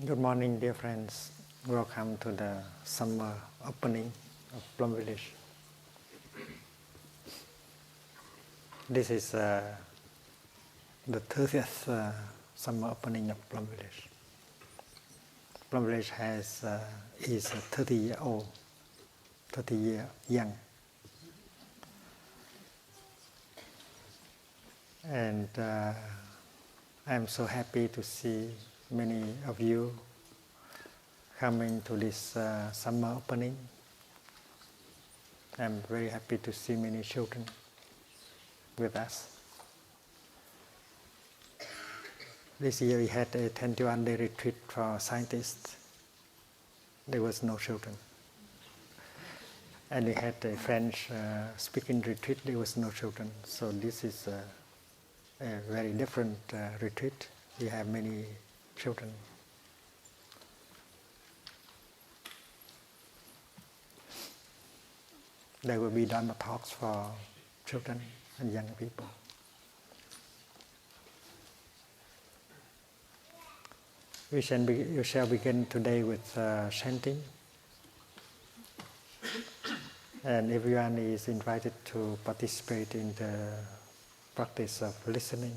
Good morning, dear friends. Welcome to the summer opening of Plum Village. This is the 30th summer opening of Plum Village. Plum Village is 30 years old, 30 years young. And I'm so happy to see many of you coming to this summer opening. I'm very happy to see many children with us. This year we had a 21-day retreat for scientists. There was no children. And we had a French speaking retreat. There was no children. So this is a very different retreat. We have many children. There will be Dharma talks for children and young people. We shall begin today with chanting. And everyone is invited to participate in the practice of listening.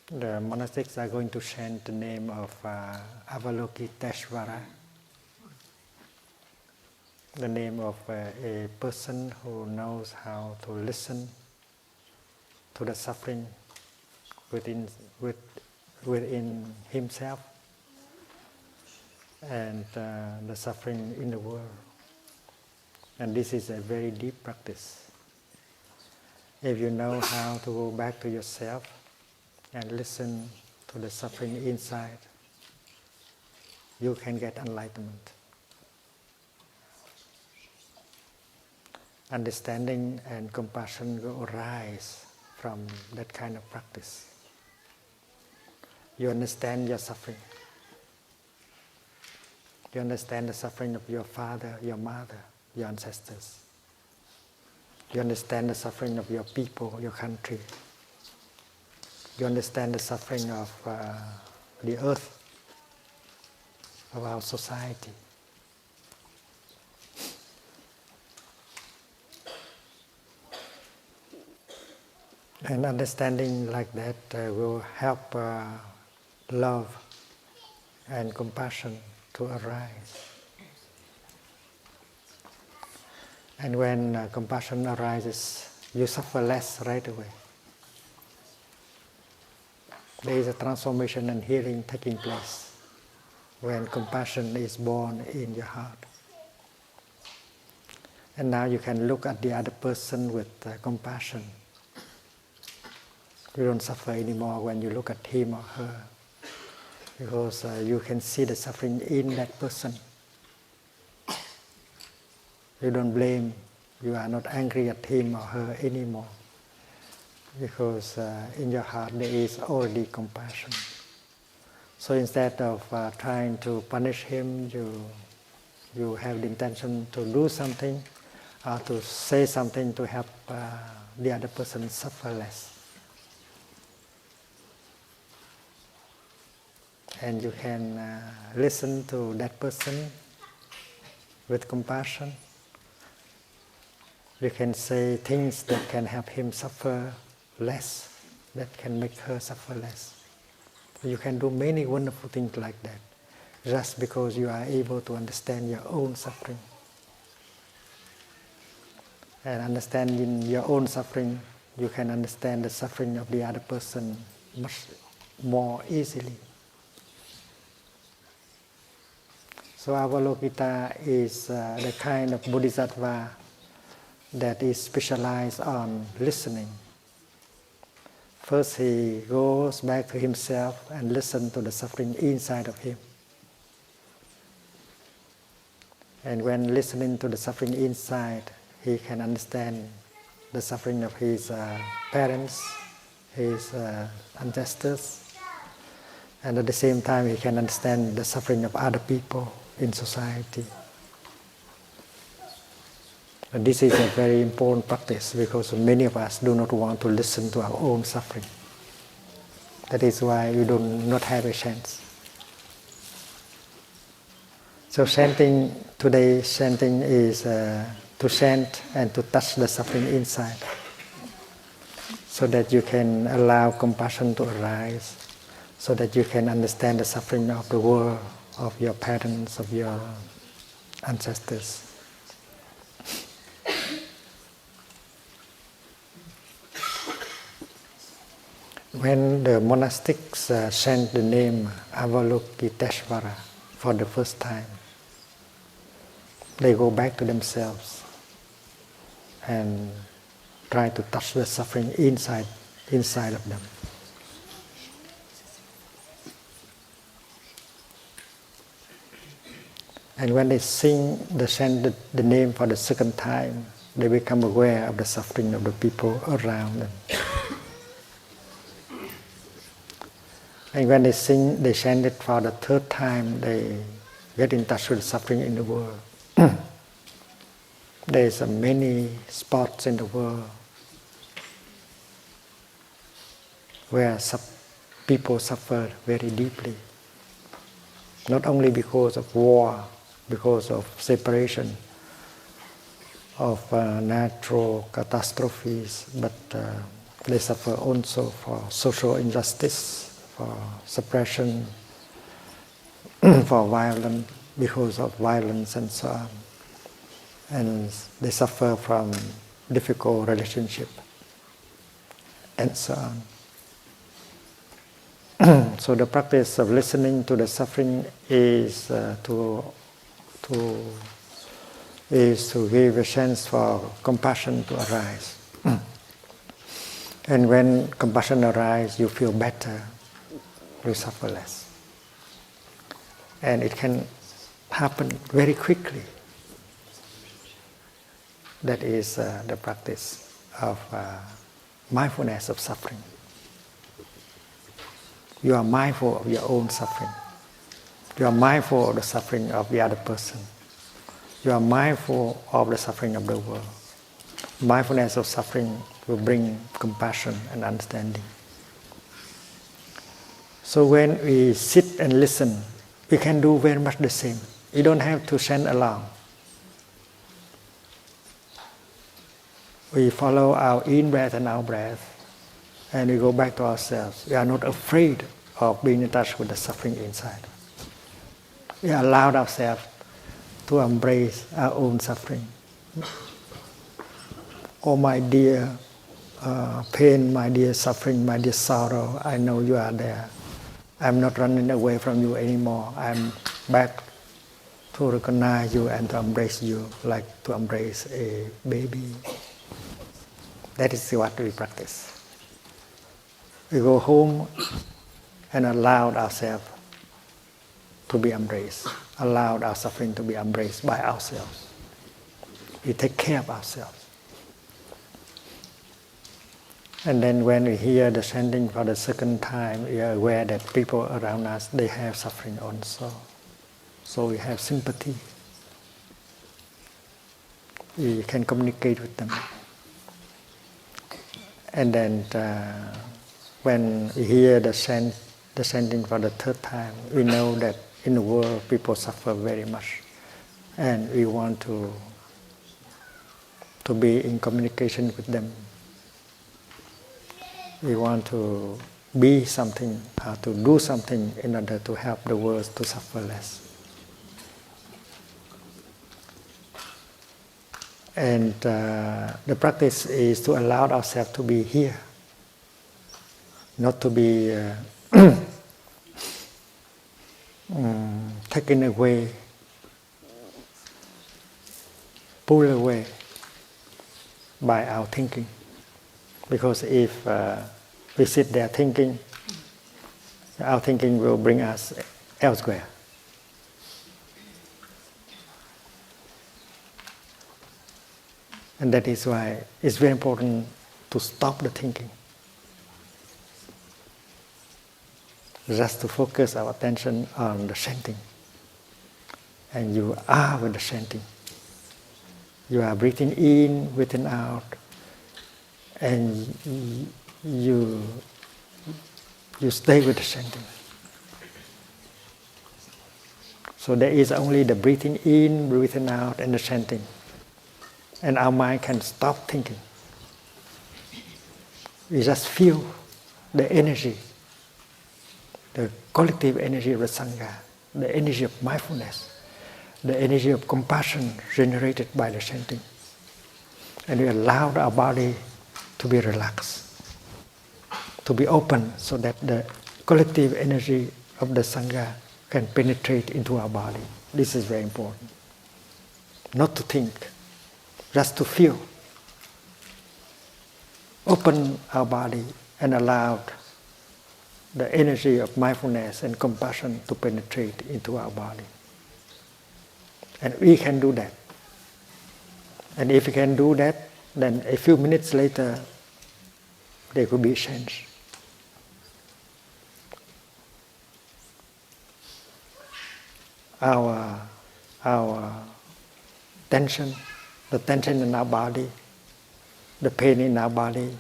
The monastics are going to chant the name of Avalokiteshvara, the name of a person who knows how to listen to the suffering within himself and the suffering in the world. And this is a very deep practice. If you know how to go back to yourself and listen to the suffering inside, you can get enlightenment. Understanding and compassion will arise from that kind of practice. You understand your suffering. You understand the suffering of your father, your mother, your ancestors. You understand the suffering of your people, your country. You understand the suffering of the earth, of our society. And understanding like that will help love and compassion to arise. And when compassion arises, you suffer less right away. There is a transformation and healing taking place when compassion is born in your heart. And now you can look at the other person with compassion. You don't suffer anymore when you look at him or her, because you can see the suffering in that person. You don't blame, you are not angry at him or her anymore, because in your heart there is already compassion. So instead of trying to punish him, you have the intention to do something or to say something to help the other person suffer less. And you can listen to that person with compassion. You can say things that can help him suffer less, that can make her suffer less. You can do many wonderful things like that, just because you are able to understand your own suffering. And understanding your own suffering, you can understand the suffering of the other person much more easily. So Avalokita is the kind of bodhisattva that is specialized on listening. First he goes back to himself and listens to the suffering inside of him. And when listening to the suffering inside, he can understand the suffering of his parents, his ancestors, and at the same time he can understand the suffering of other people in society. This is a very important practice because many of us do not want to listen to our own suffering. That is why we do not have a chance. So today's chanting is to chant and to touch the suffering inside, so that you can allow compassion to arise, so that you can understand the suffering of the world, of your parents, of your ancestors. When the monastics chant the name Avalokiteshvara for the first time, they go back to themselves and try to touch the suffering inside of them. And when they chant the name for the second time, they become aware of the suffering of the people around them. And when they chant it for the third time, they get in touch with the suffering in the world. There's many spots in the world where people suffer very deeply, not only because of war, because of separation, of natural catastrophes, but they suffer also for social injustice, for suppression, for violence, because of violence and so on. And they suffer from difficult relationship and so on. So the practice of listening to the suffering is to give a chance for compassion to arise. And when compassion arises, you feel better, you suffer less. And it can happen very quickly. That is the practice of mindfulness of suffering. You are mindful of your own suffering. You are mindful of the suffering of the other person. You are mindful of the suffering of the world. Mindfulness of suffering will bring compassion and understanding. So when we sit and listen, we can do very much the same. You don't have to chant along. We follow our in-breath and out-breath, and we go back to ourselves. We are not afraid of being in touch with the suffering inside. We allow ourselves to embrace our own suffering. Oh, my dear pain, my dear suffering, my dear sorrow, I know you are there. I'm not running away from you anymore. I'm back to recognize you and to embrace you like to embrace a baby. That is what we practice. We go home and allow ourselves to be embraced, allow our suffering to be embraced by ourselves. We take care of ourselves. And then when we hear the chanting for the second time, we are aware that people around us, they have suffering also. So we have sympathy. We can communicate with them. And then when we hear the chanting for the third time, we know that in the world people suffer very much. And we want to be in communication with them. We want to be something, to do something in order to help the world to suffer less. And the practice is to allow ourselves to be here, not to be taken away, pulled away by our thinking. Because if we sit there thinking, our thinking will bring us elsewhere. And that is why it's very important to stop the thinking. Just to focus our attention on the chanting. And you are with the chanting. You are breathing in, breathing out, and you stay with the chanting. So there is only the breathing in, breathing out, and the chanting. And our mind can stop thinking. We just feel the energy, the collective energy of the Sangha, the energy of mindfulness, the energy of compassion generated by the chanting. And we allow our body to be relaxed, to be open, so that the collective energy of the Sangha can penetrate into our body. This is very important. Not to think, just to feel. Open our body and allow the energy of mindfulness and compassion to penetrate into our body. And we can do that. And if we can do that, then a few minutes later, there could be a change. Our tension, the tension in our body, the pain in our body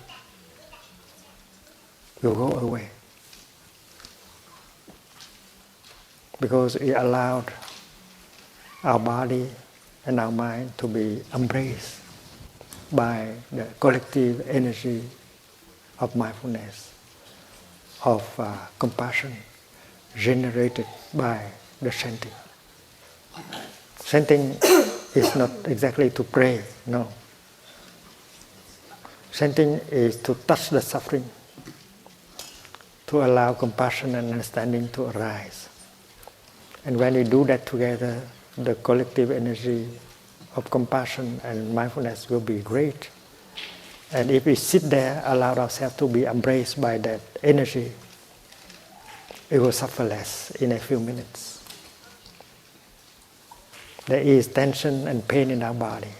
will go away. Because we allowed our body and our mind to be embraced by the collective energy of mindfulness, of compassion generated by the chanting. Chanting is not exactly to pray, no. Chanting is to touch the suffering, to allow compassion and understanding to arise. And when we do that together, the collective energy of compassion and mindfulness will be great. And if we sit there, allow ourselves to be embraced by that energy, we will suffer less in a few minutes. There is tension and pain in our body.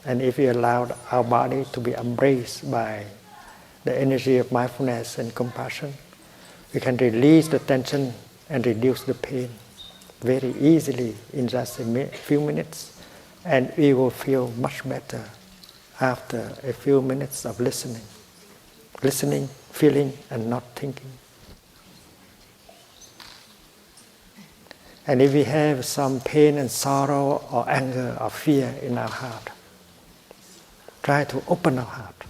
And if we allow our body to be embraced by the energy of mindfulness and compassion, we can release the tension and reduce the pain very easily in just a few minutes, and we will feel much better after a few minutes of listening, feeling, and not thinking. And if we have some pain and sorrow or anger or fear in our heart, try to open our heart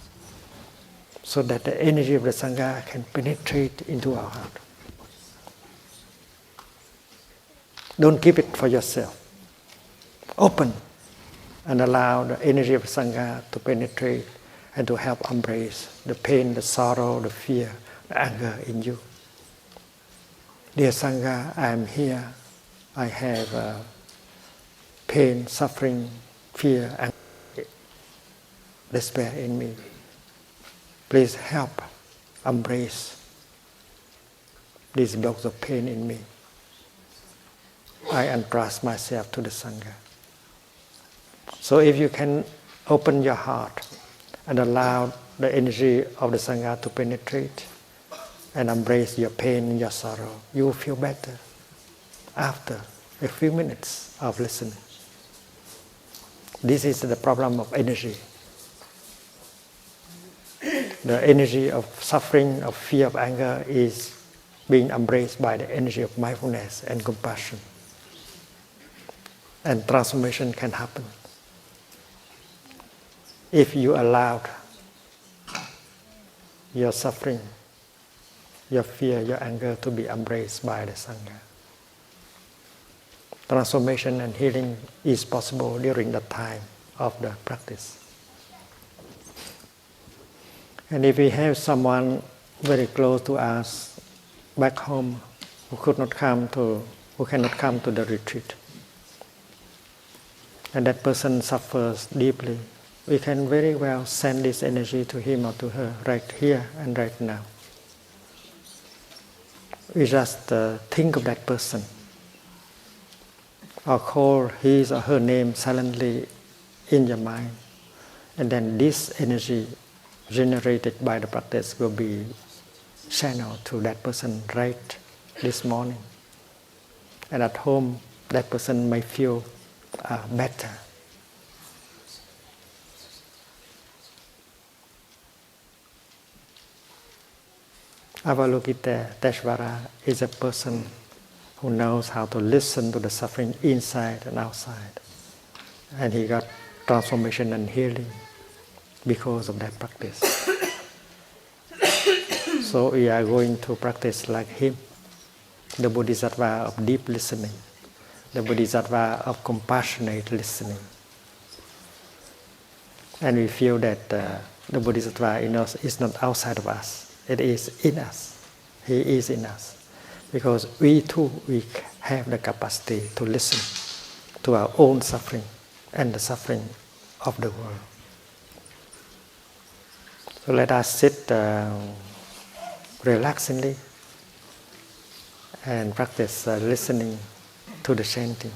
so that the energy of the Sangha can penetrate into our heart. Don't keep it for yourself. Open and allow the energy of Sangha to penetrate and to help embrace the pain, the sorrow, the fear, the anger in you. Dear Sangha, I am here. I have pain, suffering, fear, and despair in me. Please help embrace these blocks of pain in me. I entrust myself to the Sangha. So if you can open your heart and allow the energy of the Sangha to penetrate and embrace your pain and your sorrow, you will feel better after a few minutes of listening. This is the problem of energy. The energy of suffering, of fear, of anger is being embraced by the energy of mindfulness and compassion. And transformation can happen if you allow your suffering, your fear, your anger to be embraced by the Sangha. Transformation and healing is possible during the time of the practice. And if we have someone very close to us back home who cannot come to the retreat, and that person suffers deeply, we can very well send this energy to him or to her right here and right now. We just think of that person, or call his or her name silently in your mind, and then this energy generated by the practice will be channeled to that person right this morning. And at home, that person may feel better. Avalokiteshvara is a person who knows how to listen to the suffering inside and outside. And he got transformation and healing because of that practice. So we are going to practice like him, the bodhisattva of deep listening, the bodhisattva of compassionate listening. And we feel that the bodhisattva in us is not outside of us, it is in us. He is in us. Because we too, we have the capacity to listen to our own suffering and the suffering of the world. So let us sit relaxingly and practice listening to the chanting.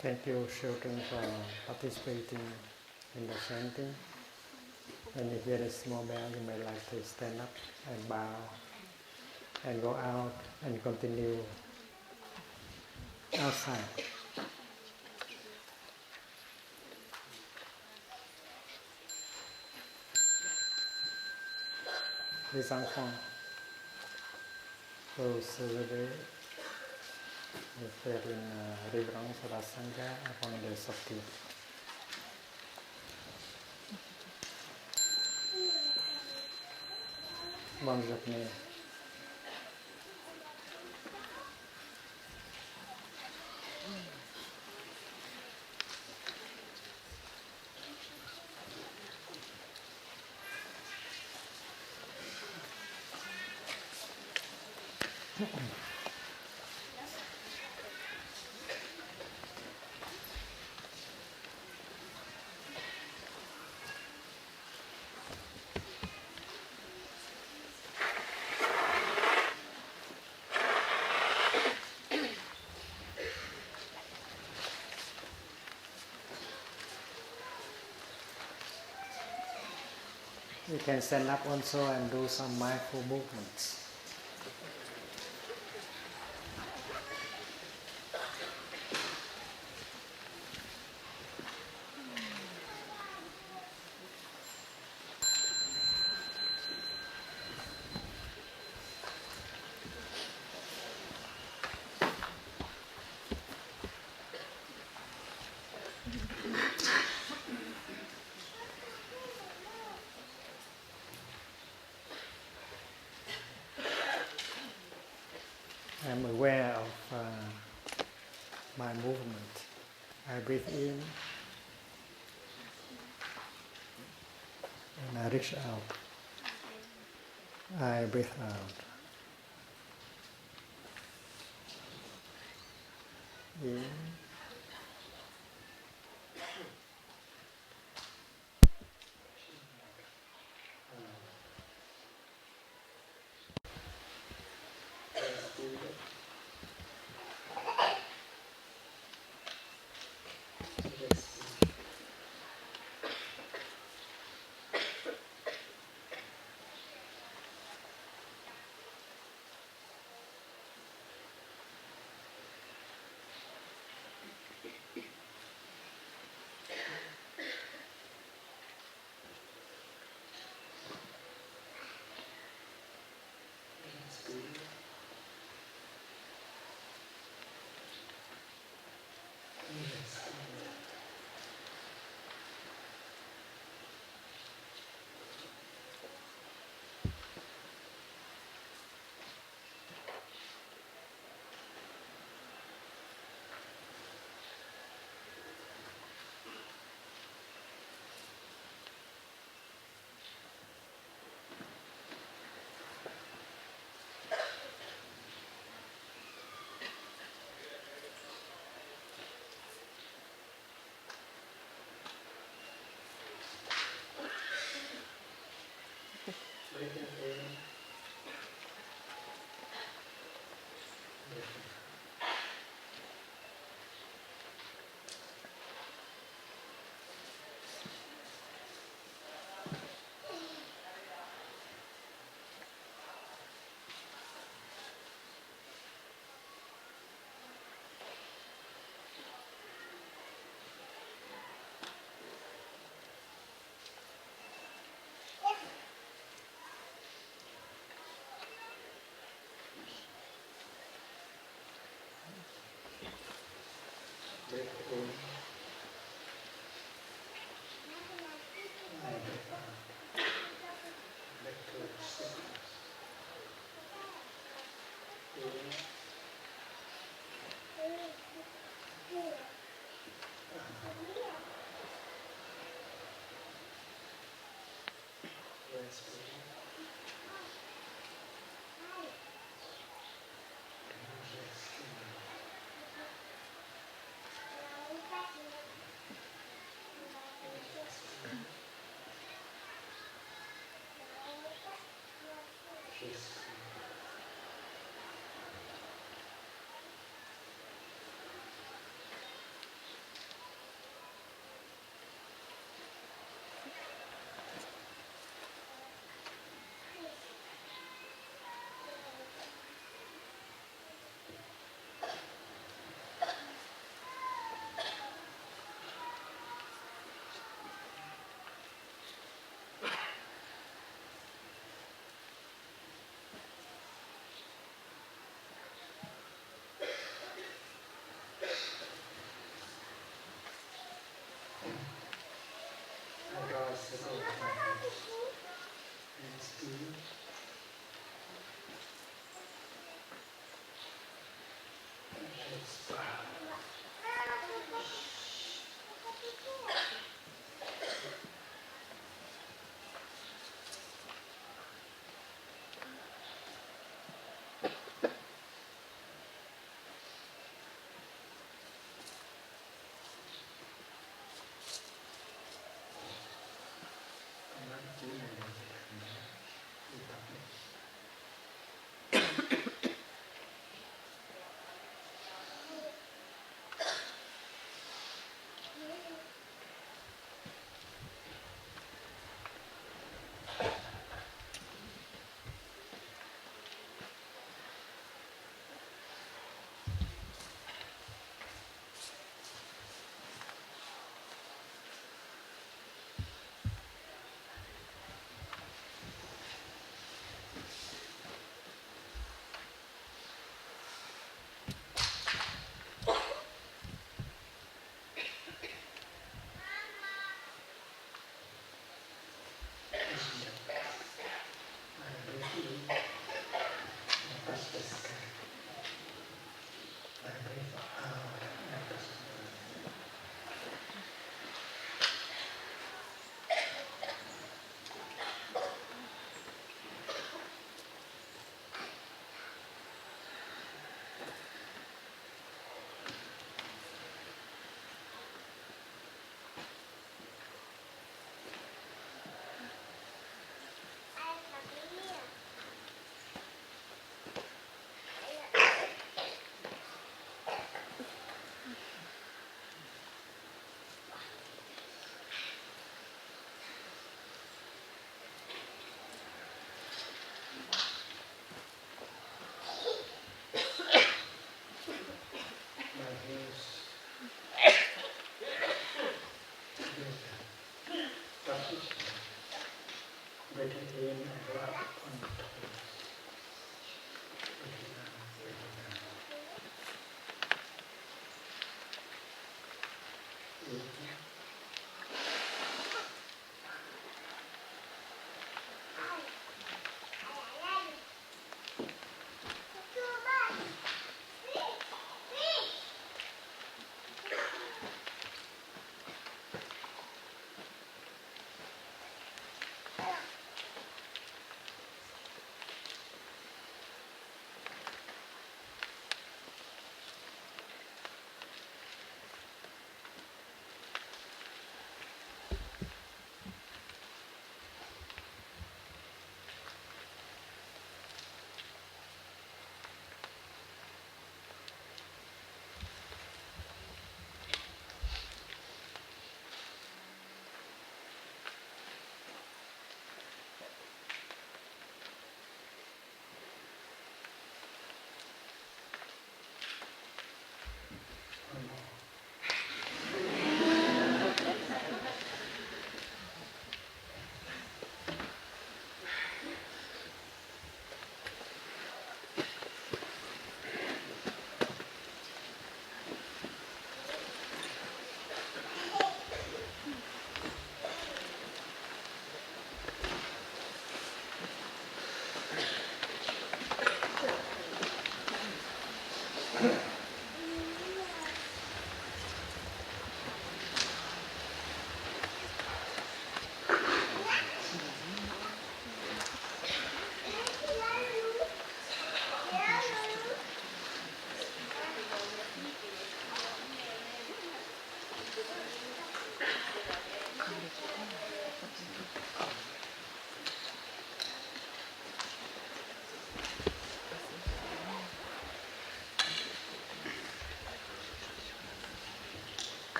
Thank you, children, for participating in the chanting. When you hear the small bell, you may like to stand up and bow and go out and continue outside. Les enfants, vous serez de faire une révérence à la Sangha avant de sortir. Bonne journée. You can stand up also and do some mindful movements. I'm aware of my movement. I breathe in and I reach out. I breathe out. In.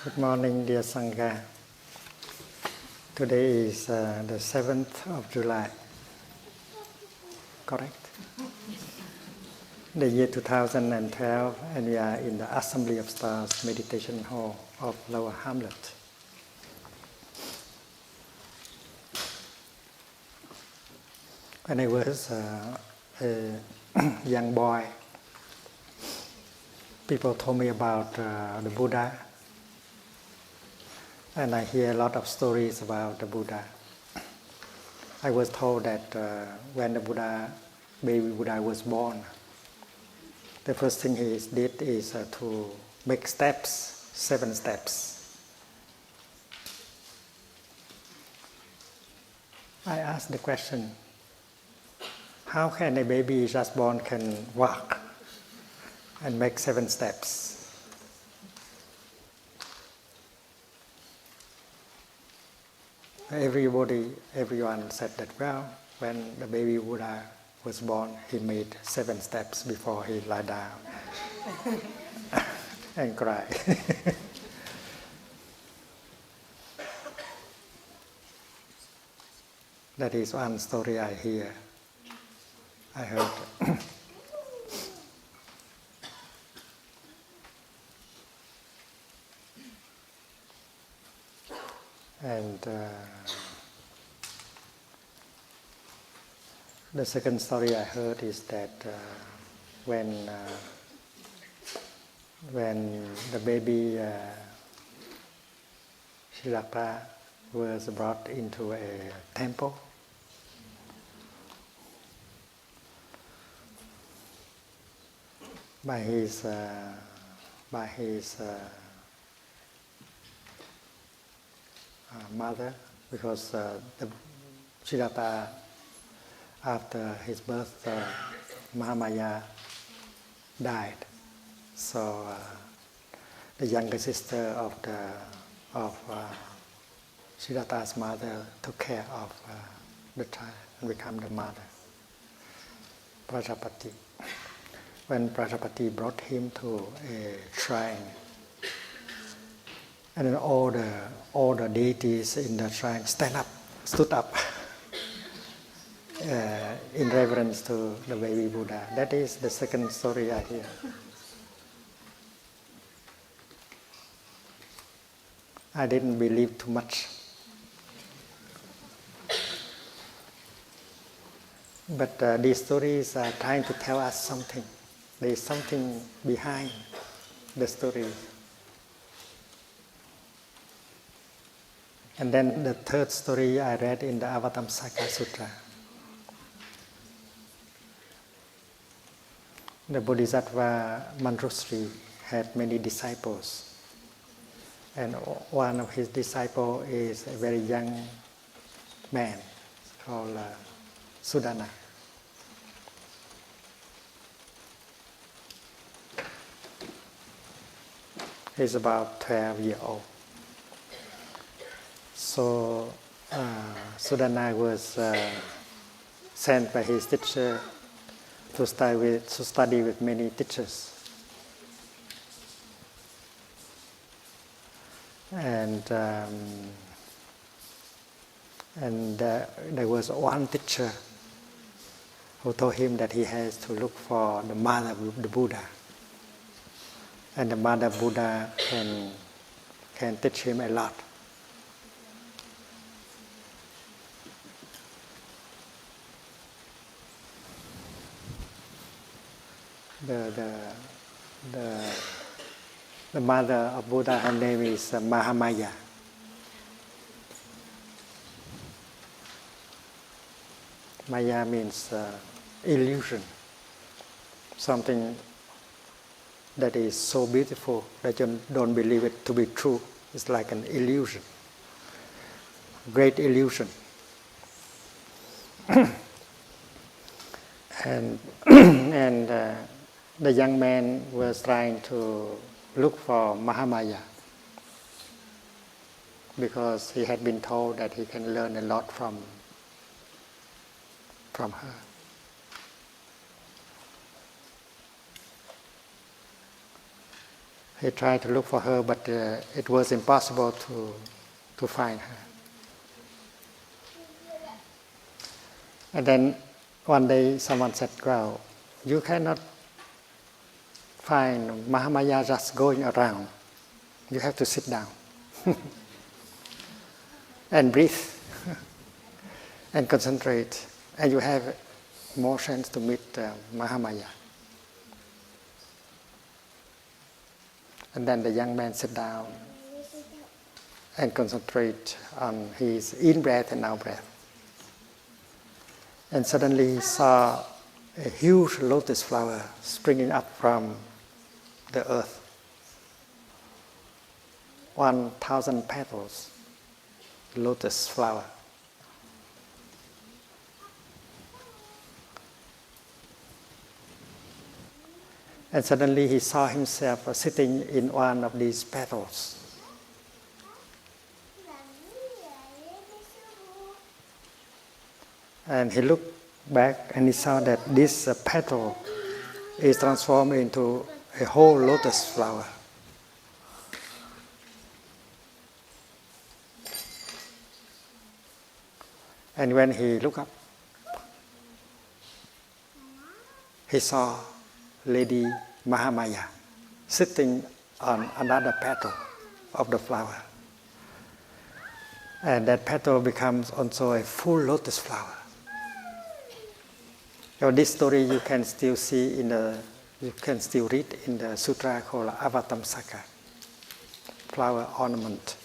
Good morning, dear Sangha. Today is the 7th of July, correct? The year 2012, and we are in the Assembly of Stars Meditation Hall of Lower Hamlet. When I was a young boy, people told me about the Buddha, and I hear a lot of stories about the Buddha. I was told that when the baby Buddha was born, the first thing he did is to make steps, 7 steps. I asked the question, how can a baby just born can walk and make 7 steps? Everyone said that, well, when the baby Buddha was born, he made 7 steps before he lie down and cry. That is one story I heard. And the second story I heard is that when the baby Siddhartha was brought into a temple, by his mother, because Siddhartha, after his birth, Mahamaya died. So the younger sister of Siddhartha's mother took care of the child and became the mother, Prajapati. When Prajapati brought him to a shrine, and then all the deities in the shrine stood up in reverence to the baby Buddha. That is the second story I hear. I didn't believe too much. But these stories are trying to tell us something. There is something behind the story. And then the third story I read in the Avatamsaka Sutra. The Bodhisattva Manjushri had many disciples. And one of his disciples is a very young man called Sudana. He's about 12 years old. So Sudana was sent by his teacher to study with many teachers. And there was one teacher who told him that he has to look for the mother of the Buddha. And the mother Buddha can teach him a lot. The mother of Buddha, her name is Mahamaya. Maya means illusion, something that is so beautiful that you don't believe it to be true. It's like an illusion, great illusion. And the young man was trying to look for Mahamaya because he had been told that he can learn a lot from her. He tried to look for her, but it was impossible to find her. And then one day someone said, "Well, you cannot find Mahamaya just going around. You have to sit down and breathe and concentrate, and you have more chance to meet Mahamaya." And then the young man sat down and concentrate on his in-breath and out-breath. And suddenly he saw a huge lotus flower springing up from the earth. 1,000 petals, lotus flower. And suddenly he saw himself sitting in one of these petals. And he looked back and he saw that this petal is transformed into a whole lotus flower. And when he looked up, he saw Lady Mahamaya sitting on another petal of the flower. And that petal becomes also a full lotus flower. So this story you can still see you can still read in the sutra called Avatamsaka, flower ornament.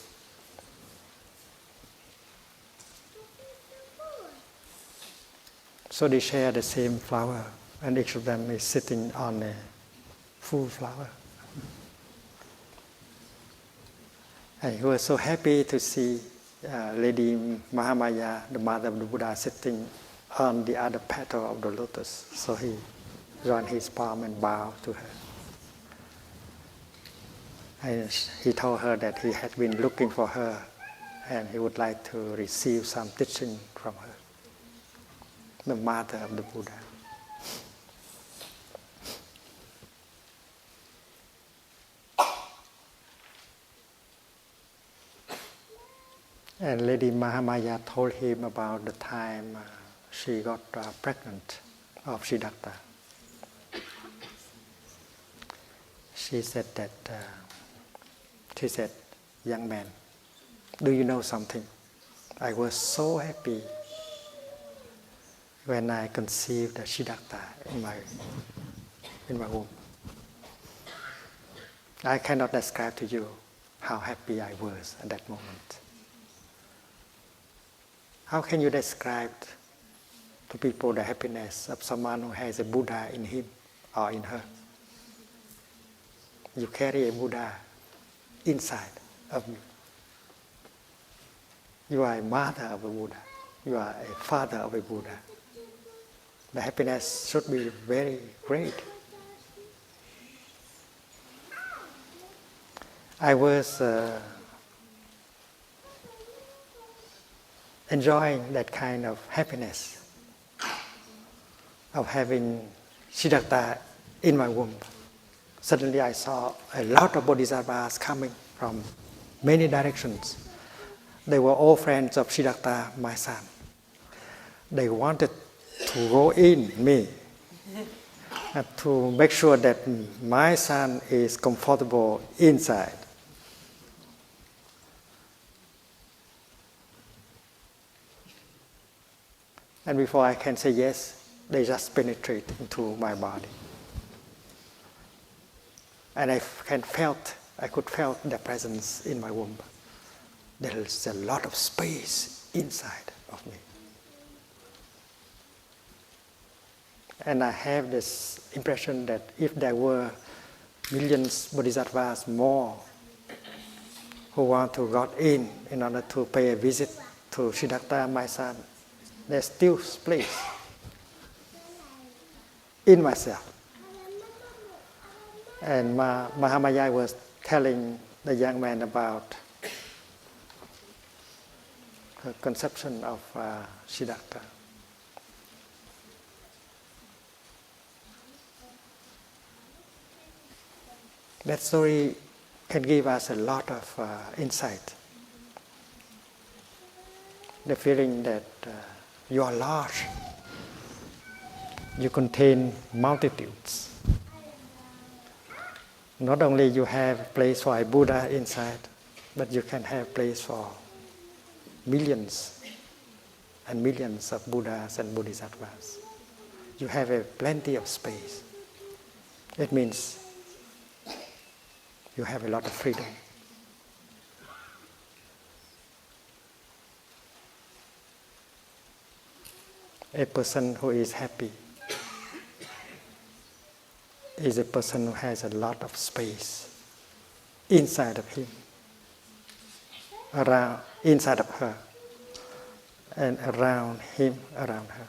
So they share the same flower, and each of them is sitting on a full flower. And he was so happy to see Lady Mahamaya, the mother of the Buddha, sitting on the other petal of the lotus. So he joined his palm and bowed to her. And he told her that he had been looking for her and he would like to receive some teaching from her, the mother of the Buddha. And Lady Mahamaya told him about the time she got pregnant of Siddhartha. She said, "Young man, do you know something? I was so happy when I conceived Siddhartha in my womb. I cannot describe to you how happy I was at that moment. How can you describe to people the happiness of someone who has a Buddha in him or in her? You carry a Buddha inside of you. You are a mother of a Buddha. You are a father of a Buddha. The happiness should be very great. I was enjoying that kind of happiness of having Siddhartha in my womb. Suddenly I saw a lot of bodhisattvas coming from many directions. They were all friends of Siddhartha, my son. They wanted to go in me to make sure that my son is comfortable inside. And before I can say yes, they just penetrate into my body. And I could feel their presence in my womb. There is a lot of space inside of me. And I have this impression that if there were millions bodhisattvas more who want to go in order to pay a visit to Siddhartha, my son, there's still place in myself. And Mahamaya was telling the young man about her conception of Siddhartha. That story can give us a lot of insight. The feeling that you are large, you contain multitudes. Not only you have place for a Buddha inside, but you can have place for millions and millions of Buddhas and Bodhisattvas. You have a plenty of space. It means you have a lot of freedom. A person who is happy is a person who has a lot of space inside of him, inside of her, and around him, around her.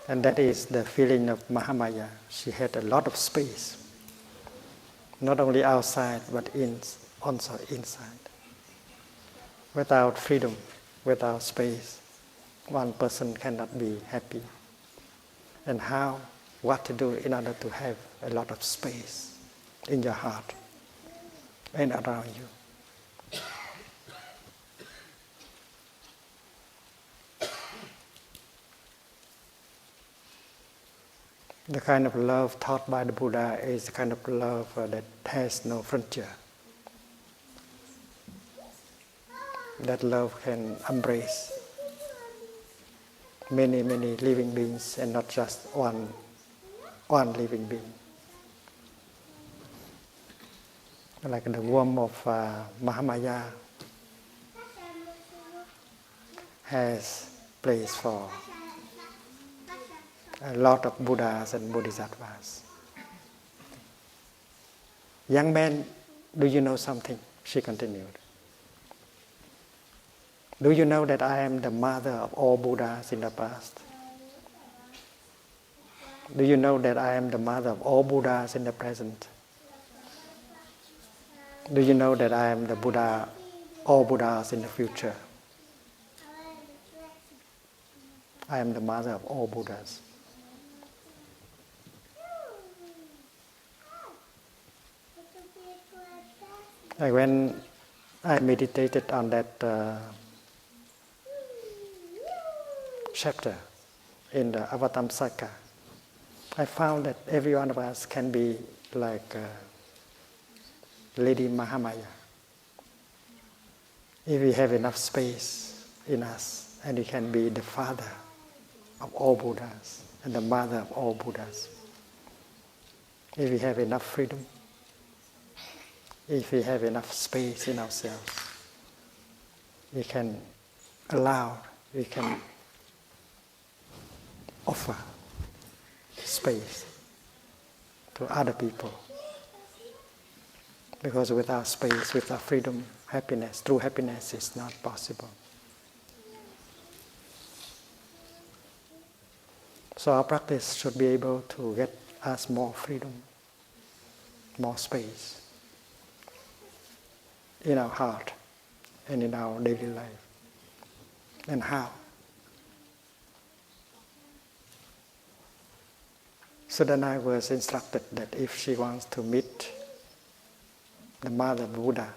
And that is the feeling of Mahamaya. She had a lot of space, not only outside, but also inside. Without freedom, without space, one person cannot be happy. And what to do in order to have a lot of space in your heart and around you. The kind of love taught by the Buddha is the kind of love that has no frontier. That love can embrace many, many living beings and not just one living being. Like the womb of Mahamaya has place for a lot of Buddhas and Bodhisattvas. Young man, do you know something? She continued. Do you know that I am the mother of all Buddhas in the past? Do you know that I am the mother of all Buddhas in the present? Do you know that I am the Buddha, all Buddhas in the future? I am the mother of all Buddhas. When I meditated on that chapter in the Avatamsaka, I found that every one of us can be like Lady Mahamaya. If we have enough space in us, and we can be the father of all Buddhas and the mother of all Buddhas. If we have enough freedom, if we have enough space in ourselves, we can offer space to other people Because without space, without freedom, happiness, true happiness is not possible. So our practice should be able to get us more freedom, more space in our heart and in our daily life. And how? Sudana was instructed that if she wants to meet the Mother Buddha,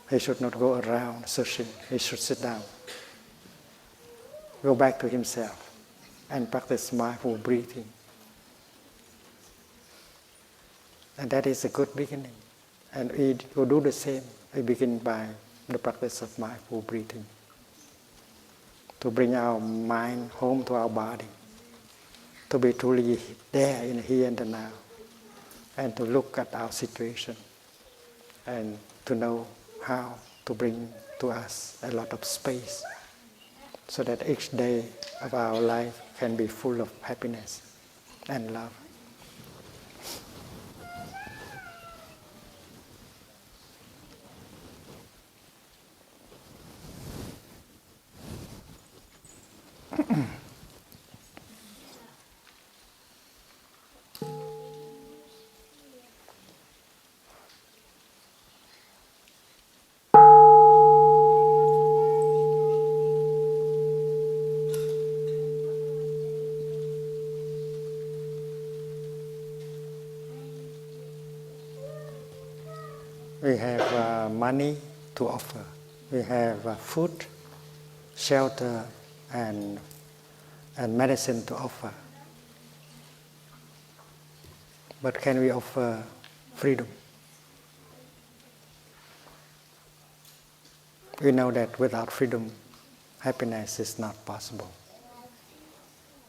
he should not go around searching, he should sit down, go back to himself and practice mindful breathing. And that is a good beginning. And we will do the same. We begin by the practice of mindful breathing, to bring our mind home to our body, to be truly there in here and the now, and to look at our situation and to know how to bring to us a lot of space so that each day of our life can be full of happiness and love. We have money to offer. We have food, shelter, and medicine to offer. But can we offer freedom? We know that without freedom, happiness is not possible.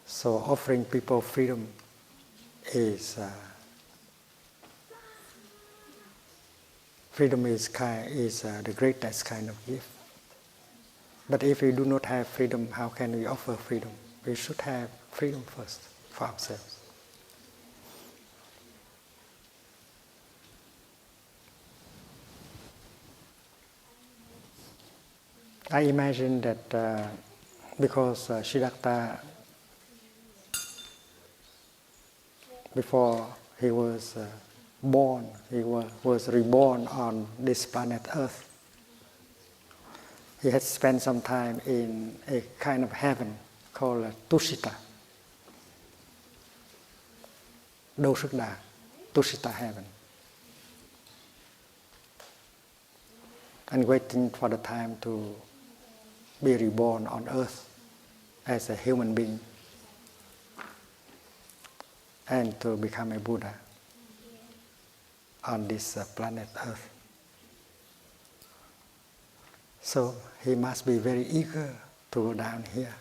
So offering people freedom is the greatest kind of gift. But if we do not have freedom, how can we offer freedom? We should have freedom first for ourselves. I imagine that because Siddhartha, before he was born, he was reborn on this planet Earth. He had spent some time in a kind of heaven called Tusita, Dosukda, Tusita heaven, and waiting for the time to be reborn on Earth as a human being and to become a Buddha on this planet Earth. So he must be very eager to go down here,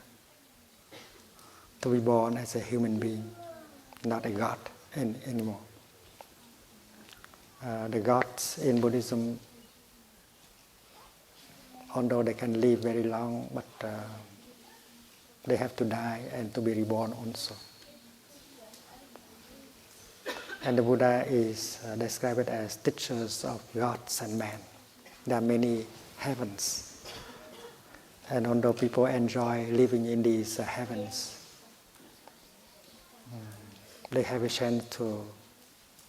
to be born as a human being, not a god anymore. The gods in Buddhism, although they can live very long, but they have to die and to be reborn also. And the Buddha is described as teachers of gods and men. There are many heavens. And although people enjoy living in these heavens, they have a chance to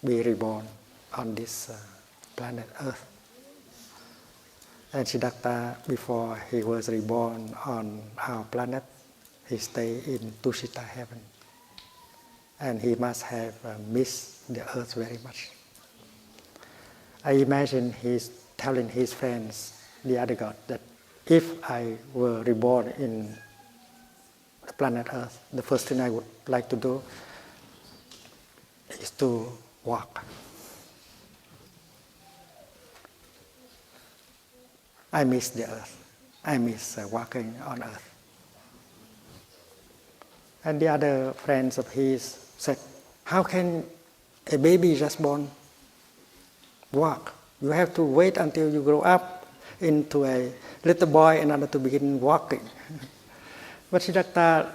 be reborn on this planet Earth. And Siddhartha, before he was reborn on our planet, he stayed in Tusita heaven. And he must have missed the earth very much. I imagine he's telling his friends, the other god, that if I were reborn in the planet Earth, the first thing I would like to do is to walk. I miss the earth. I miss walking on earth. And the other friends of his said, how can a baby just born walk? You have to wait until you grow up into a little boy in order to begin walking. But Siddhartha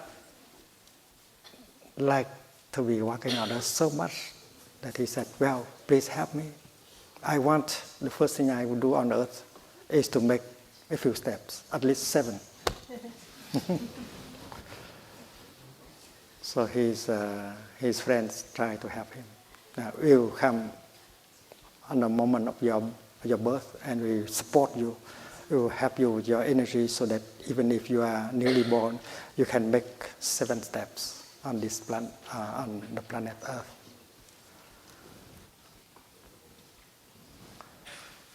liked to be walking on earth so much that he said, well, please help me The first thing I would do on earth is to make a few steps, at least 7. So his friends try to help him. Now, we will come on the moment of your birth, and we will support you. We will help you with your energy, so that even if you are newly born, you can make 7 steps on this on the planet Earth.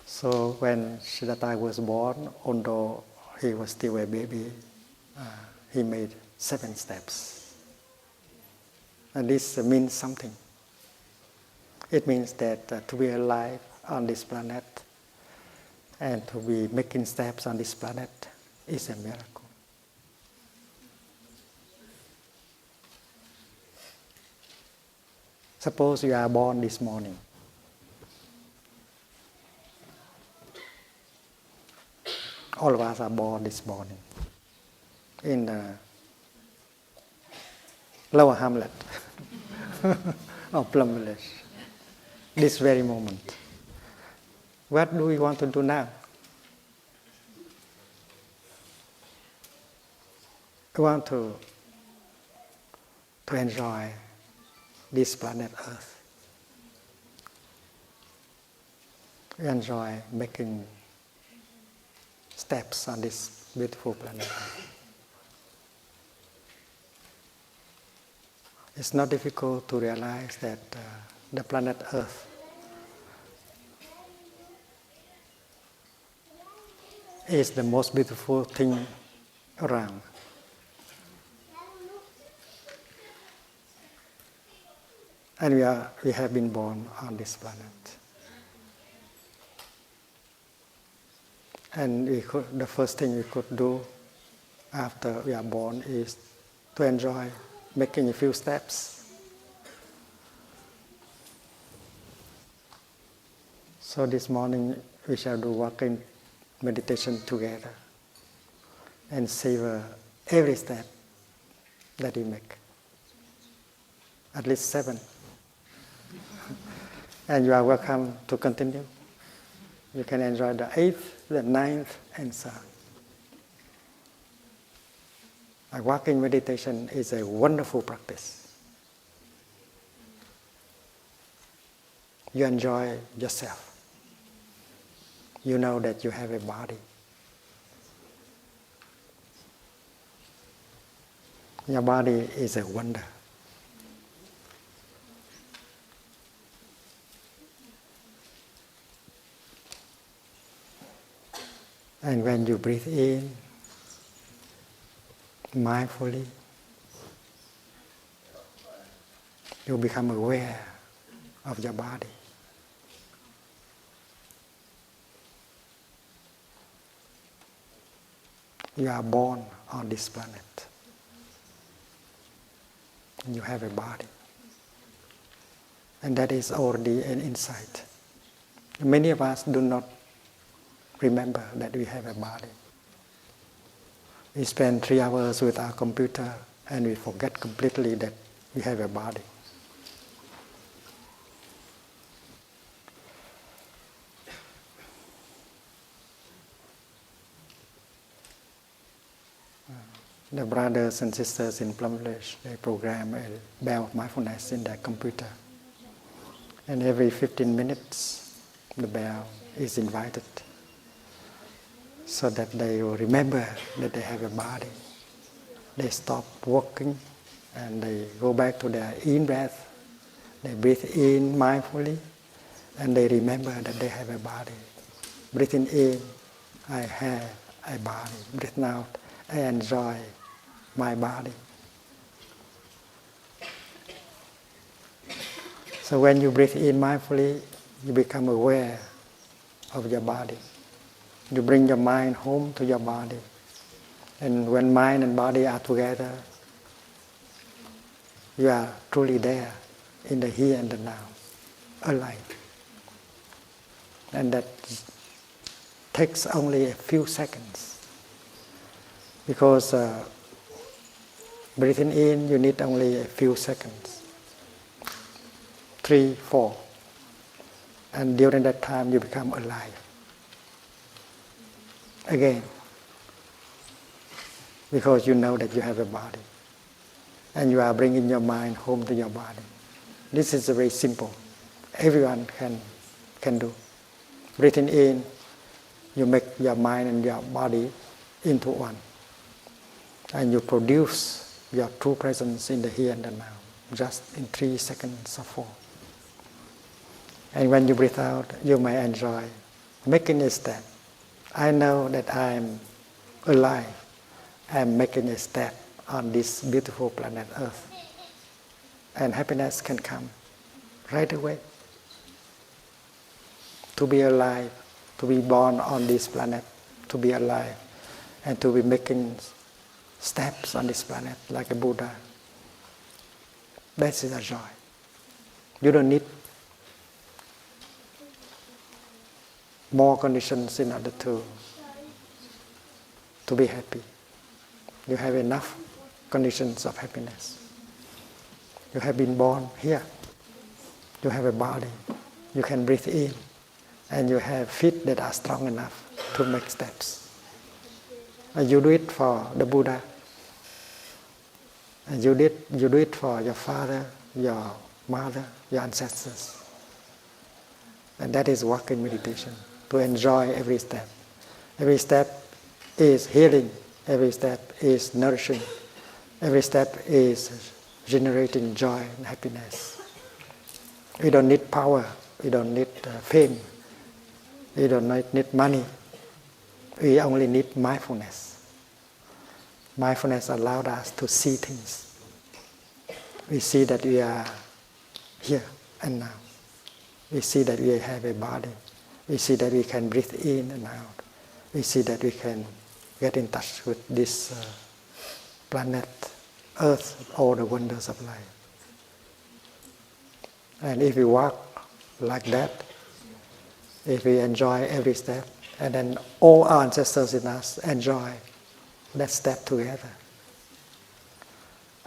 So when Siddhartha was born, although he was still a baby, he made 7 steps. And this means something. It means that to be alive on this planet and to be making steps on this planet is a miracle. Suppose you are born this morning. All of us are born this morning in the lower Hamlet of Plum village, this very moment. What do we want to do now? We want to enjoy this planet Earth. We enjoy making steps on this beautiful planet Earth. It's not difficult to realize that the planet Earth is the most beautiful thing around. And we have been born on this planet. And the first thing we could do after we are born is to enjoy making a few steps. So this morning we shall do walking meditation together and savor every step that we make. At least 7. And you are welcome to continue. You can enjoy the 8th, the 9th, and so on. Walking meditation is a wonderful practice. You enjoy yourself. You know that you have a body. Your body is a wonder. And when you breathe in mindfully, you become aware of your body. You are born on this planet. You have a body. And that is already an insight. Many of us do not remember that we have a body. We spend 3 hours with our computer and we forget completely that we have a body. The brothers and sisters in Plum Village, they program a bell of mindfulness in their computer. And every 15 minutes, the bell is invited, so that they will remember that they have a body. They stop working and they go back to their in-breath. They breathe in mindfully and they remember that they have a body. Breathing in, I have a body. Breathing out, I enjoy my body. So when you breathe in mindfully, you become aware of your body. You bring your mind home to your body. And when mind and body are together, you are truly there in the here and the now, alive. And that takes only a few seconds. Because breathing in, you need only a few seconds. 3, 4. And during that time you become alive. Again. Because you know that you have a body. And you are bringing your mind home to your body. This is very simple. Everyone can do. Breathing in, you make your mind and your body into one. And you produce your true presence in the here and the now, just in 3 seconds or 4. And when you breathe out, you may enjoy making a step. I know that I am alive. I am making a step on this beautiful planet Earth. And happiness can come right away. To be alive, to be born on this planet, to be alive, and to be making steps on this planet like a Buddha. That is a joy. You don't need more conditions in order to be happy. You have enough conditions of happiness. You have been born here. You have a body. You can breathe in. And you have feet that are strong enough to make steps. And you do it for the Buddha. And you do it for your father, your mother, your ancestors. And that is walking meditation, to enjoy every step. Every step is healing. Every step is nourishing. Every step is generating joy and happiness. We don't need power. We don't need fame. We don't need money. We only need mindfulness. Mindfulness allowed us to see things. We see that we are here and now. We see that we have a body. We see that we can breathe in and out. We see that we can get in touch with this planet, Earth, all the wonders of life. And if we walk like that, if we enjoy every step, and then all our ancestors in us enjoy that step together.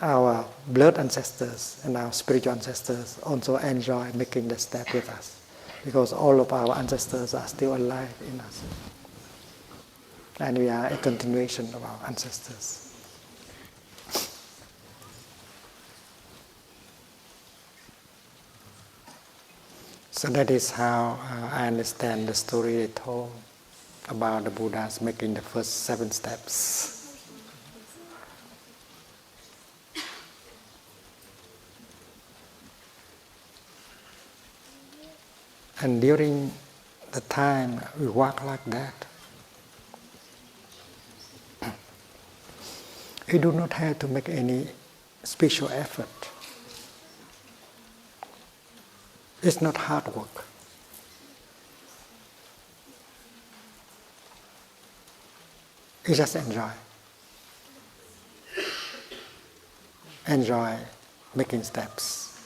Our blood ancestors and our spiritual ancestors also enjoy making the step with us, because all of our ancestors are still alive in us. And we are a continuation of our ancestors. So that is how I understand the story they told about the Buddhas making the first 7 steps. And during the time we walk like that, we do not have to make any special effort. It's not hard work. You just enjoy. Enjoy making steps.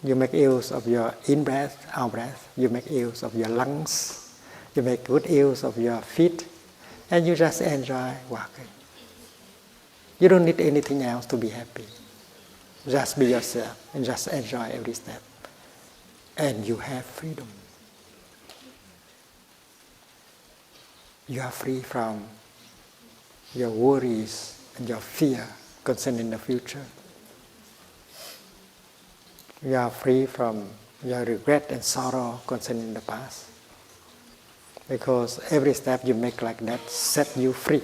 You make use of your in-breath, out-breath. You make use of your lungs. You make good use of your feet. And you just enjoy walking. You don't need anything else to be happy. Just be yourself and just enjoy every step. And you have freedom. You are free from your worries and your fear concerning the future. You are free from your regret and sorrow concerning the past. Because every step you make like that sets you free.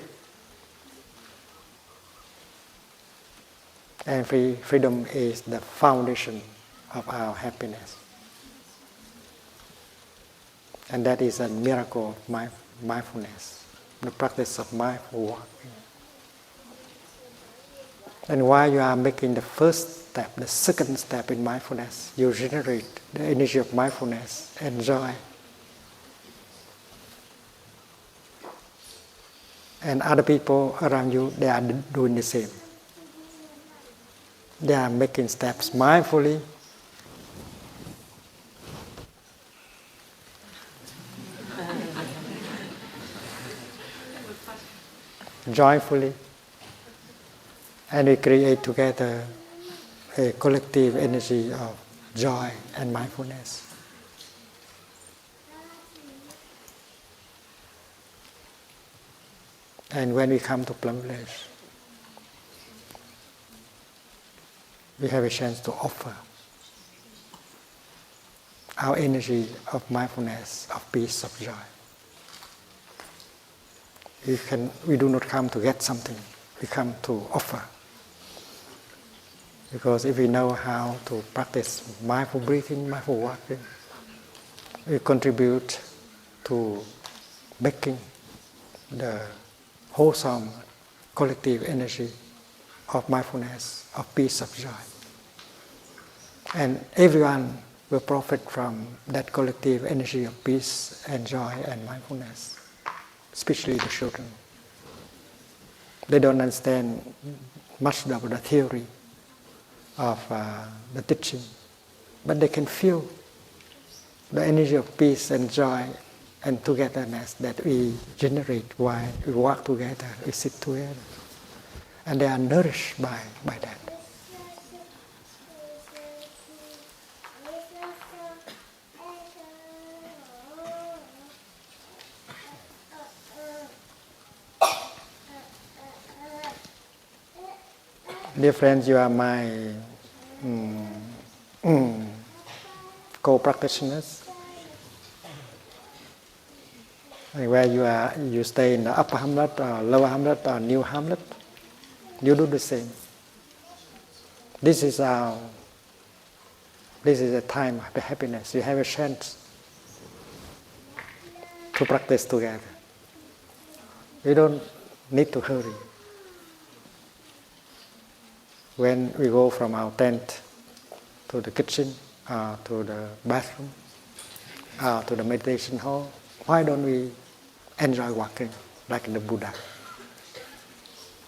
And freedom is the foundation of our happiness. And that is a miracle of mindfulness, the practice of mindful walking. And while you are making the first step, the second step in mindfulness, you generate the energy of mindfulness and joy. And other people around you, they are doing the same. They are making steps mindfully. Joyfully. And we create together a collective energy of joy and mindfulness. And when we come to Plum Village, we have a chance to offer our energy of mindfulness, of peace, of joy. We do not come to get something, we come to offer. Because if we know how to practice mindful breathing, mindful walking, we contribute to making the wholesome collective energy of mindfulness, of peace, of joy. And everyone will profit from that collective energy of peace and joy and mindfulness, especially the children. They don't understand much about the theory of the teaching, but they can feel the energy of peace and joy and togetherness that we generate while we walk together, we sit together. And they are nourished by that. Dear friends, you are my co-practitioners. Where you stay in the upper Hamlet or lower Hamlet or new Hamlet, you do the same. This is a time of happiness. You have a chance to practice together. We don't need to hurry. When we go from our tent to the kitchen, to the bathroom, to the meditation hall, why don't we enjoy walking like the Buddha?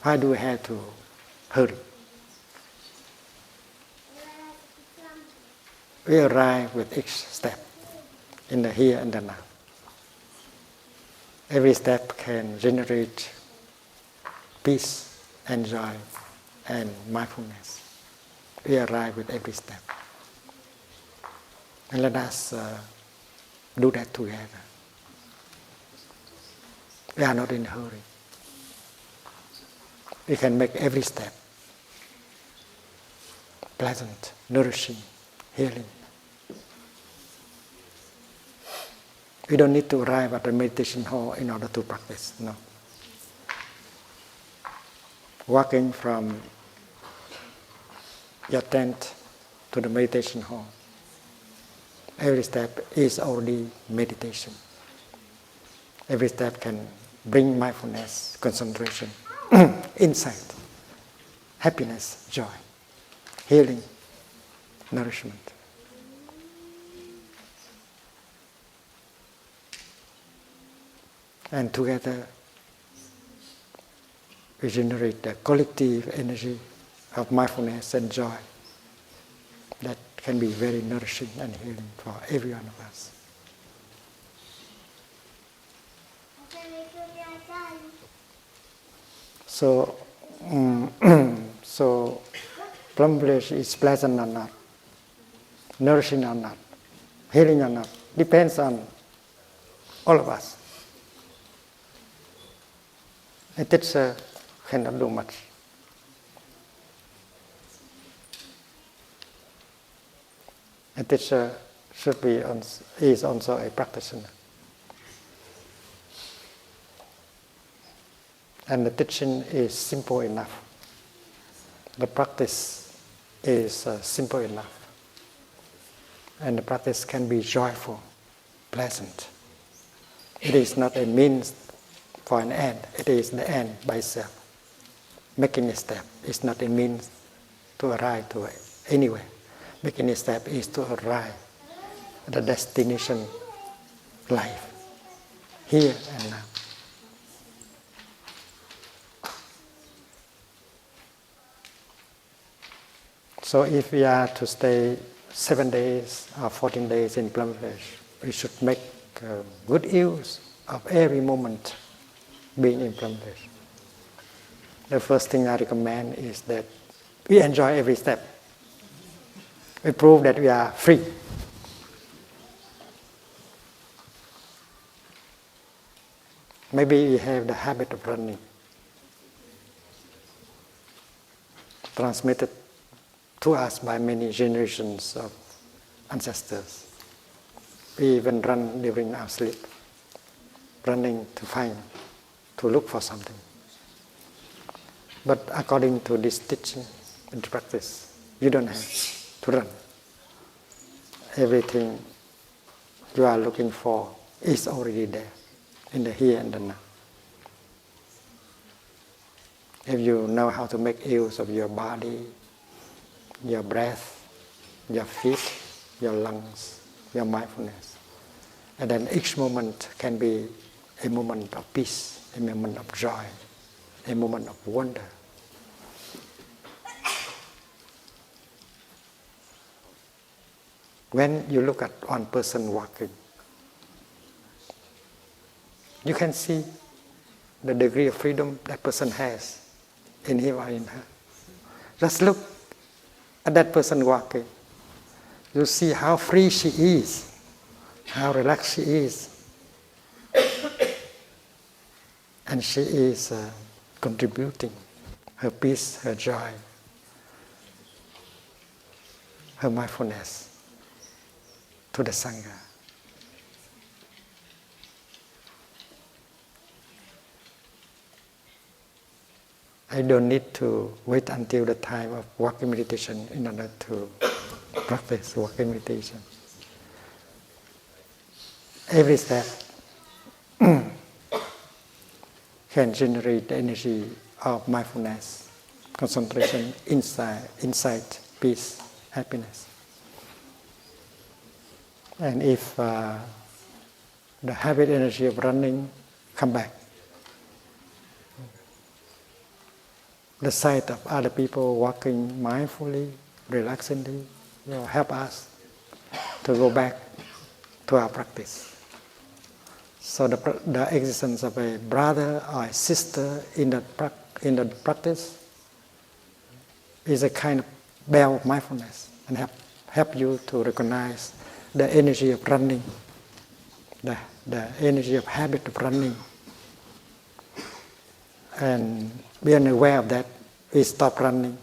Why do we have to hurry? We arrive with each step in the here and the now. Every step can generate peace and joy and mindfulness. We arrive with every step. And let us do that together. We are not in a hurry. We can make every step pleasant, nourishing, healing. We don't need to arrive at the meditation hall in order to practice, no. Walking from your tent to the meditation hall, every step is already meditation. Every step can bring mindfulness, concentration, insight, happiness, joy, healing, nourishment. And together we generate the collective energy of mindfulness and joy that can be very nourishing and healing for every one of us. So, Plum Village is pleasant or not, nourishing or not, healing or not, depends on all of us. A teacher cannot do much. A teacher is also a practitioner. And the teaching is simple enough. The practice is simple enough. And the practice can be joyful, pleasant. It is not a means for an end. It is the end by itself. Making a step is not a means to arrive to anywhere. Making a step is to arrive at the destination life, here and now. So if we are to stay 7 days or 14 days in Plum Village, we should make good use of every moment being in Plum Village. The first thing I recommend is that we enjoy every step. We prove that we are free. Maybe we have the habit of running. transmitted to us by many generations of ancestors. We even run during our sleep, running to look for something. But according to this teaching and practice, you don't have to run. Everything you are looking for is already there, in the here and the now. If you know how to make use of your body, your breath, your feet, your lungs, your mindfulness, and then each moment can be a moment of peace, a moment of joy, a moment of wonder. When you look at one person walking, you can see the degree of freedom that person has in him or in her. Just look at that person walking. You see how free she is, how relaxed she is. And she is contributing her peace, her joy, her mindfulness to the Sangha. I don't need to wait until the time of walking meditation in order to practice walking meditation. Every step can generate the energy of mindfulness, concentration, insight, peace, happiness. And if the habit energy of running come back, the sight of other people walking mindfully, relaxingly, will help us to go back to our practice. So the existence of a brother or a sister in the practice is a kind of bell of mindfulness and help you to recognize the energy of running, the energy of habit of running. And being aware of that, we stop running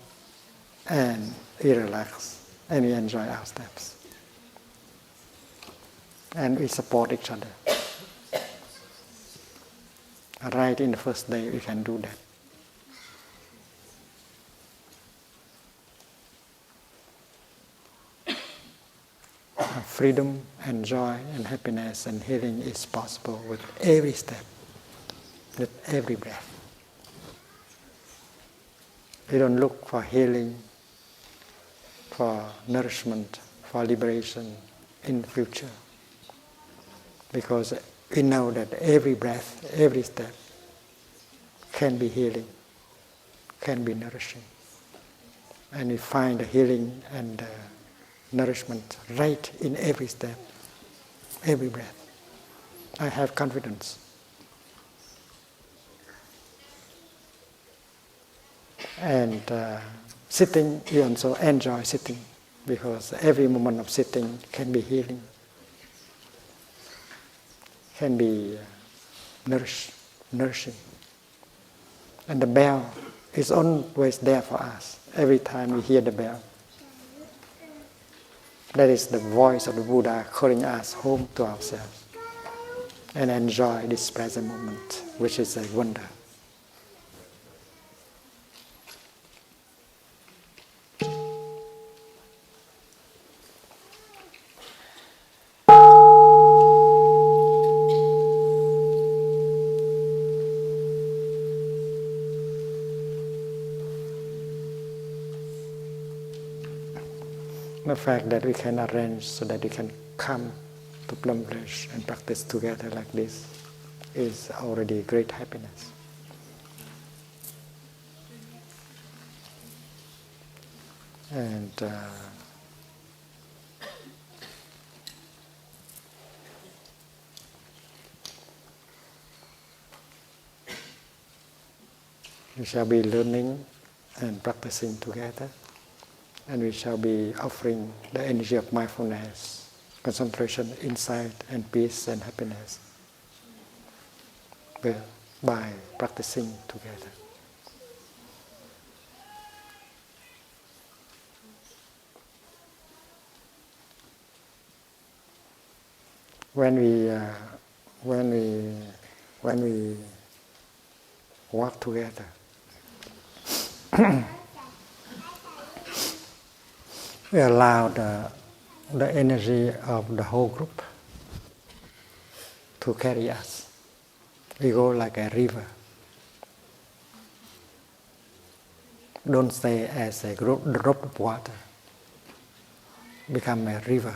and we relax and we enjoy our steps. And we support each other. Right in the first day, we can do that. Freedom and joy and happiness and healing is possible with every step, with every breath. We don't look for healing, for nourishment, for liberation in the future. Because we know that every breath, every step can be healing, can be nourishing. And we find the healing and the nourishment right in every step, every breath. I have confidence. And sitting, you also enjoy sitting, because every moment of sitting can be healing, can be nourishing. And the bell is always there for us. Every time we hear the bell, that is the voice of the Buddha calling us home to ourselves. And enjoy this present moment, which is a wonder. The fact that we can arrange so that we can come to Plum Village and practice together like this is already great happiness. And we shall be learning and practicing together. And we shall be offering the energy of mindfulness, concentration, insight, and peace and happiness by practicing together. when we work together, we allow the energy of the whole group to carry us. We go like a river. Don't stay as a drop of water. Become a river.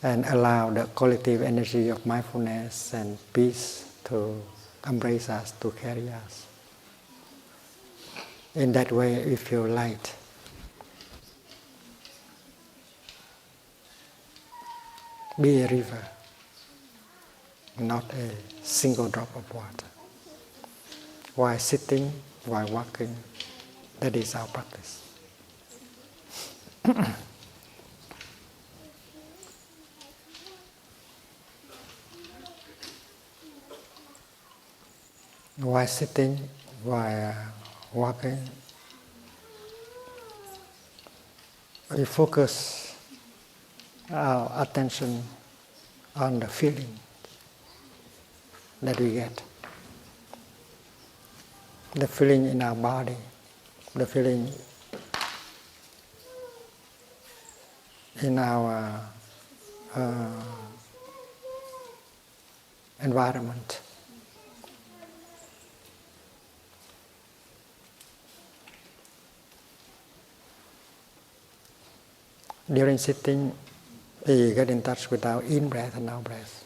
And allow the collective energy of mindfulness and peace to embrace us, to carry us. In that way, we feel light. Be a river, not a single drop of water. While sitting, while walking, that is our practice. While sitting, while walking, we focus our attention on the feeling that we get. The feeling in our body, the feeling in our environment. During sitting, we get in touch with our in-breath and out-breath.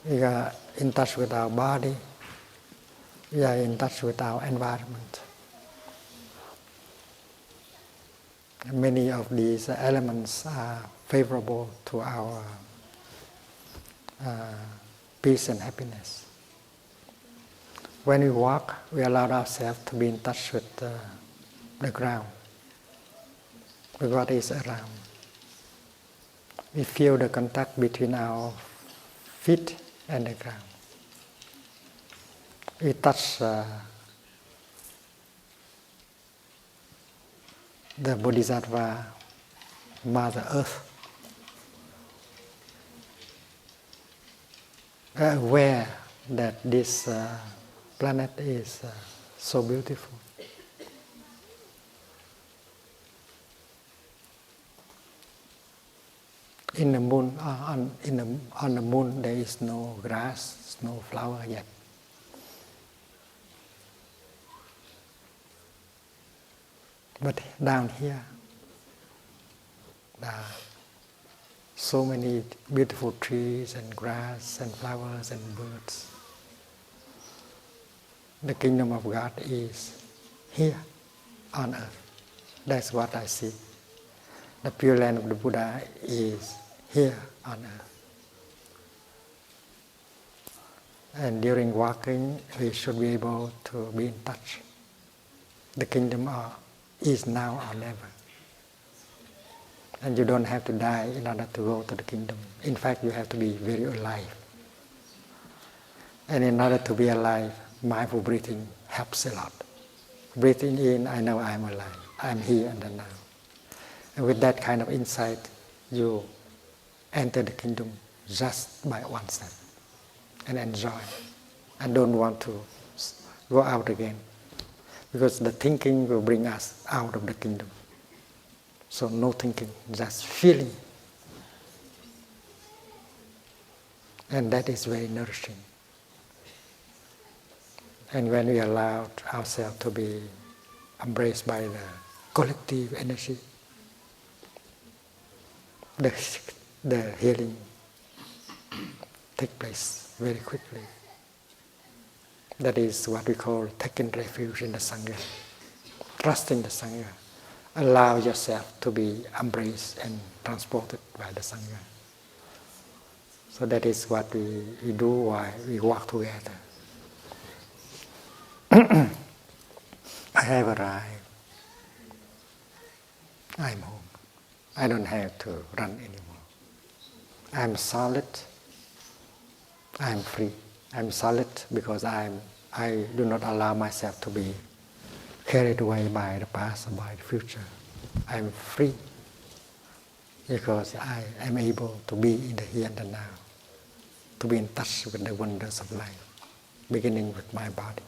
We are in touch with our body. We are in touch with our environment. Many of these elements are favorable to our peace and happiness. When we walk, we allow ourselves to be in touch with the ground, with what is around. We feel the contact between our feet and the ground. We touch the Bodhisattva, Mother Earth, aware that this planet is so beautiful. In the moon, on the moon, there is no grass, no flower yet. But down here, there are so many beautiful trees and grass and flowers and birds. The kingdom of God is here on earth. That's what I see. The Pure Land of the Buddha is here on earth. And during walking, we should be able to be in touch. The kingdom is now or never. And you don't have to die in order to go to the kingdom. In fact, you have to be very alive. And in order to be alive, mindful breathing helps a lot. Breathing in, I know I'm alive. I'm here and now. And with that kind of insight, you enter the kingdom just by one step and enjoy. And don't want to go out again. Because the thinking will bring us out of the kingdom. So no thinking, just feeling. And that is very nourishing. And when we allow ourselves to be embraced by the collective energy, the healing takes place very quickly. That is what we call taking refuge in the Sangha. Trusting the Sangha. Allow yourself to be embraced and transported by the Sangha. So that is what we do while we walk together. I have arrived. I'm home. I don't have to run anymore. I'm solid. I'm free. I'm solid because I do not allow myself to be carried away by the past or by the future. I'm free. because I am able to be in the here and the now, to be in touch with the wonders of life, beginning with my body.